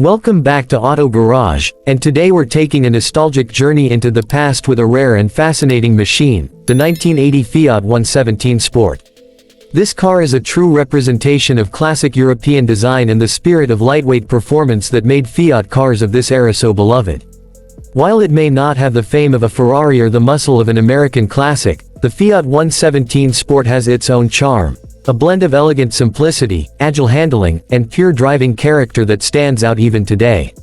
Welcome back to Auto Garage, and today we're taking a nostalgic journey into the past with a rare and fascinating machine, the 1980 Fiat 117 Sport. This car is a true representation of classic European design and the spirit of lightweight performance that made Fiat cars of this era so beloved. While it may not have the fame of a Ferrari or the muscle of an American classic, the Fiat 117 Sport has its own charm. A blend of elegant simplicity, agile handling, and pure driving character that stands out even today.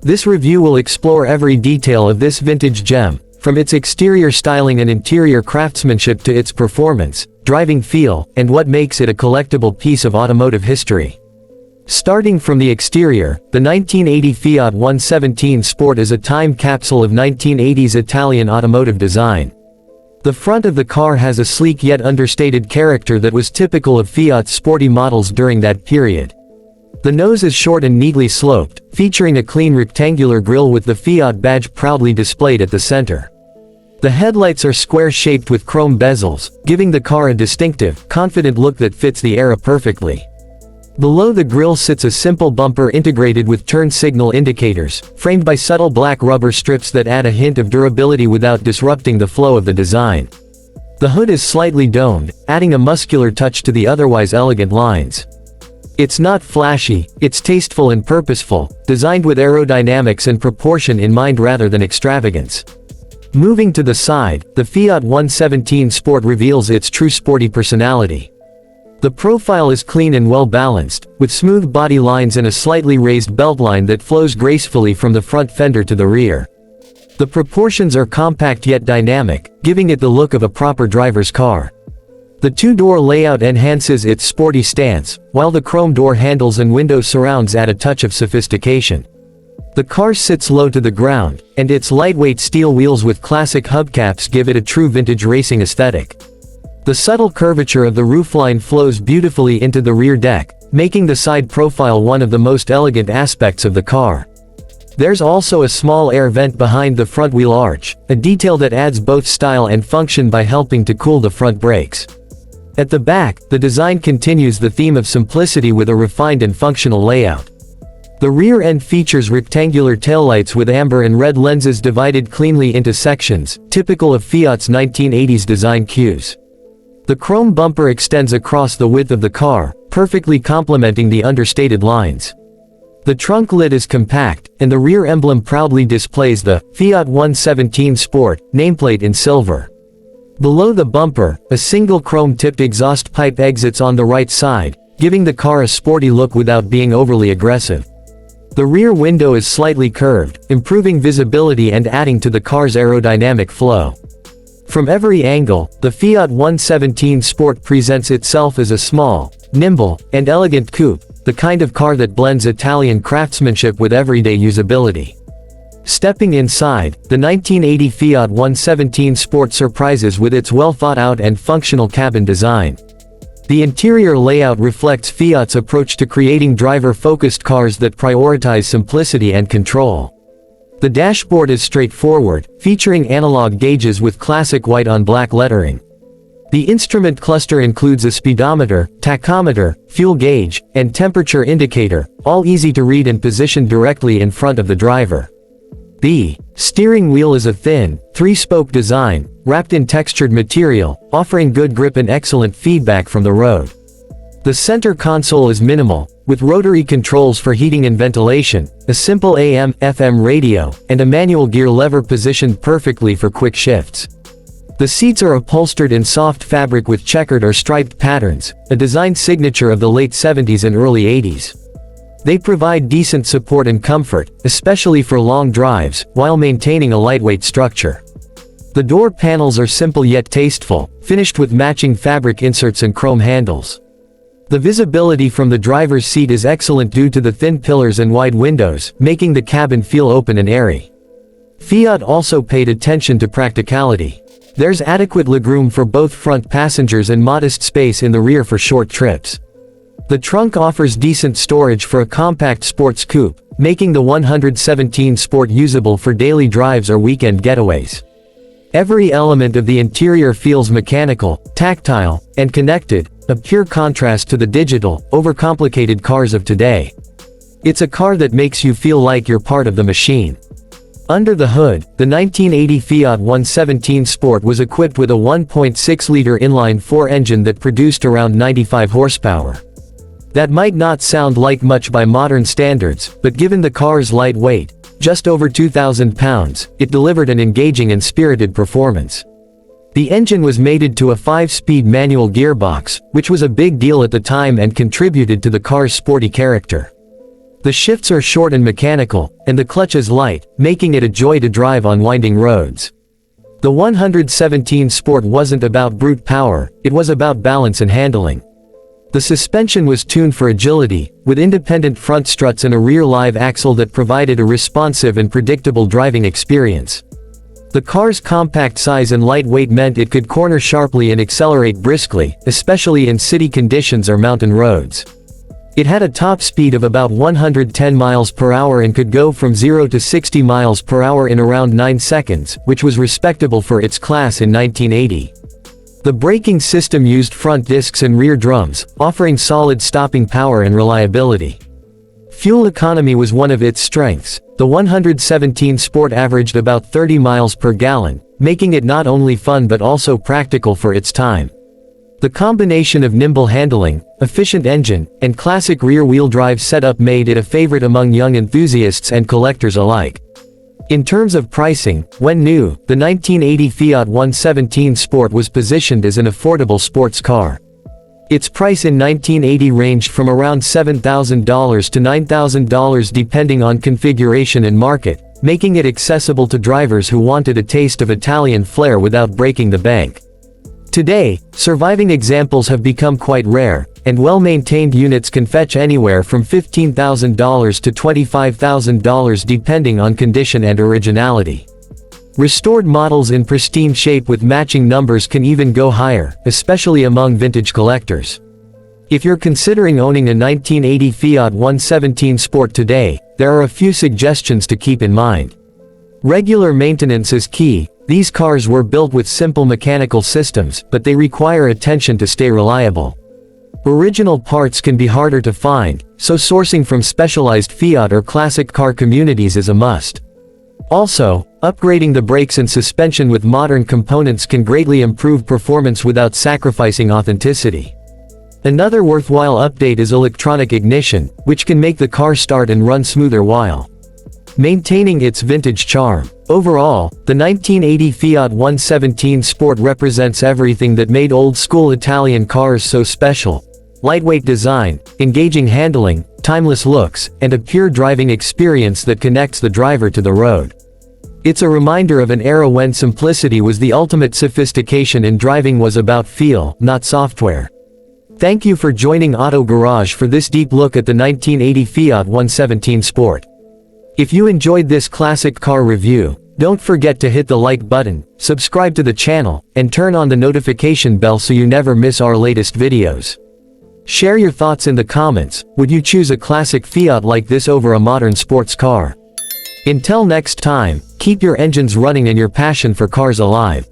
This review will explore every detail of this vintage gem, from its exterior styling and interior craftsmanship to its performance, driving feel, and what makes it a collectible piece of automotive history. Starting from the exterior, the 1980 Fiat 117 Sport is a time capsule of 1980s Italian automotive design. The front of the car has a sleek yet understated character that was typical of Fiat's sporty models during that period. The nose is short and neatly sloped, featuring a clean rectangular grille with the Fiat badge proudly displayed at the center. The headlights are square-shaped with chrome bezels, giving the car a distinctive, confident look that fits the era perfectly. Below the grille sits a simple bumper integrated with turn signal indicators, framed by subtle black rubber strips that add a hint of durability without disrupting the flow of the design. The hood is slightly domed, adding a muscular touch to the otherwise elegant lines. It's not flashy, it's tasteful and purposeful, designed with aerodynamics and proportion in mind rather than extravagance. Moving to the side, the Fiat 117 Sport reveals its true sporty personality. The profile is clean and well-balanced, with smooth body lines and a slightly raised beltline that flows gracefully from the front fender to the rear. The proportions are compact yet dynamic, giving it the look of a proper driver's car. The two-door layout enhances its sporty stance, while the chrome door handles and window surrounds add a touch of sophistication. The car sits low to the ground, and its lightweight steel wheels with classic hubcaps give it a true vintage racing aesthetic. The subtle curvature of the roofline flows beautifully into the rear deck, making the side profile one of the most elegant aspects of the car. There's also a small air vent behind the front wheel arch, a detail that adds both style and function by helping to cool the front brakes. At the back, the design continues the theme of simplicity with a refined and functional layout. The rear end features rectangular taillights with amber and red lenses divided cleanly into sections, typical of Fiat's 1980s design cues. The chrome bumper extends across the width of the car, perfectly complementing the understated lines. The trunk lid is compact, and the rear emblem proudly displays the Fiat 117 Sport nameplate in silver. Below the bumper, a single chrome-tipped exhaust pipe exits on the right side, giving the car a sporty look without being overly aggressive. The rear window is slightly curved, improving visibility and adding to the car's aerodynamic flow. From every angle, the Fiat 117 Sport presents itself as a small, nimble, and elegant coupe, the kind of car that blends Italian craftsmanship with everyday usability. Stepping inside, the 1980 Fiat 117 Sport surprises with its well-thought-out and functional cabin design. The interior layout reflects Fiat's approach to creating driver-focused cars that prioritize simplicity and control. The dashboard is straightforward, featuring analog gauges with classic white-on-black lettering. The instrument cluster includes a speedometer, tachometer, fuel gauge, and temperature indicator, all easy to read and positioned directly in front of the driver. The steering wheel is a thin, three-spoke design, wrapped in textured material, offering good grip and excellent feedback from the road. The center console is minimal, with rotary controls for heating and ventilation, a simple AM/FM radio, and a manual gear lever positioned perfectly for quick shifts. The seats are upholstered in soft fabric with checkered or striped patterns, a design signature of the late 70s and early 80s. They provide decent support and comfort, especially for long drives, while maintaining a lightweight structure. The door panels are simple yet tasteful, finished with matching fabric inserts and chrome handles. The visibility from the driver's seat is excellent due to the thin pillars and wide windows, making the cabin feel open and airy. Fiat also paid attention to practicality. There's adequate legroom for both front passengers and modest space in the rear for short trips. The trunk offers decent storage for a compact sports coupe, making the 117 Sport usable for daily drives or weekend getaways. Every element of the interior feels mechanical, tactile, and connected, a pure contrast to the digital, overcomplicated cars of today. It's a car that makes you feel like you're part of the machine. Under the hood, the 1980 Fiat 117 Sport was equipped with a 1.6-liter inline-4 engine that produced around 95 horsepower. That might not sound like much by modern standards, but given the car's light weight, just over 2,000 pounds, it delivered an engaging and spirited performance. The engine was mated to a 5-speed manual gearbox, which was a big deal at the time and contributed to the car's sporty character. The shifts are short and mechanical, and the clutch is light, making it a joy to drive on winding roads. The 117 Sport wasn't about brute power, it was about balance and handling. The suspension was tuned for agility, with independent front struts and a rear live axle that provided a responsive and predictable driving experience. The car's compact size and light weight meant it could corner sharply and accelerate briskly, especially in city conditions or mountain roads. It had a top speed of about 110 miles per hour and could go from 0 to 60 miles per hour in around 9 seconds, which was respectable for its class in 1980. The braking system used front discs and rear drums, offering solid stopping power and reliability. Fuel economy was one of its strengths. The 117 Sport averaged about 30 miles per gallon, making it not only fun but also practical for its time. The combination of nimble handling, efficient engine, and classic rear-wheel drive setup made it a favorite among young enthusiasts and collectors alike. In terms of pricing, when new, the 1980 Fiat 117 Sport was positioned as an affordable sports car. Its price in 1980 ranged from around $7,000 to $9,000 depending on configuration and market, making it accessible to drivers who wanted a taste of Italian flair without breaking the bank. Today, surviving examples have become quite rare, and well-maintained units can fetch anywhere from $15,000 to $25,000 depending on condition and originality. Restored models in pristine shape with matching numbers can even go higher, especially among vintage collectors. If you're considering owning a 1980 Fiat 117 Sport today, there are a few suggestions to keep in mind. Regular maintenance is key. These cars were built with simple mechanical systems, but they require attention to stay reliable. Original parts can be harder to find, so sourcing from specialized Fiat or classic car communities is a must. Also, upgrading the brakes and suspension with modern components can greatly improve performance without sacrificing authenticity. Another worthwhile update is electronic ignition, which can make the car start and run smoother while maintaining its vintage charm. Overall, the 1980 Fiat 117 Sport represents everything that made old-school Italian cars so special: lightweight design, engaging handling, timeless looks, and a pure driving experience that connects the driver to the road. It's a reminder of an era when simplicity was the ultimate sophistication and driving was about feel, not software. Thank you for joining Auto Garage for this deep look at the 1980 Fiat 117 Sport. If you enjoyed this classic car review, don't forget to hit the like button, subscribe to the channel, and turn on the notification bell so you never miss our latest videos. Share your thoughts in the comments. Would you choose a classic Fiat like this over a modern sports car? Until next time, keep your engines running and your passion for cars alive.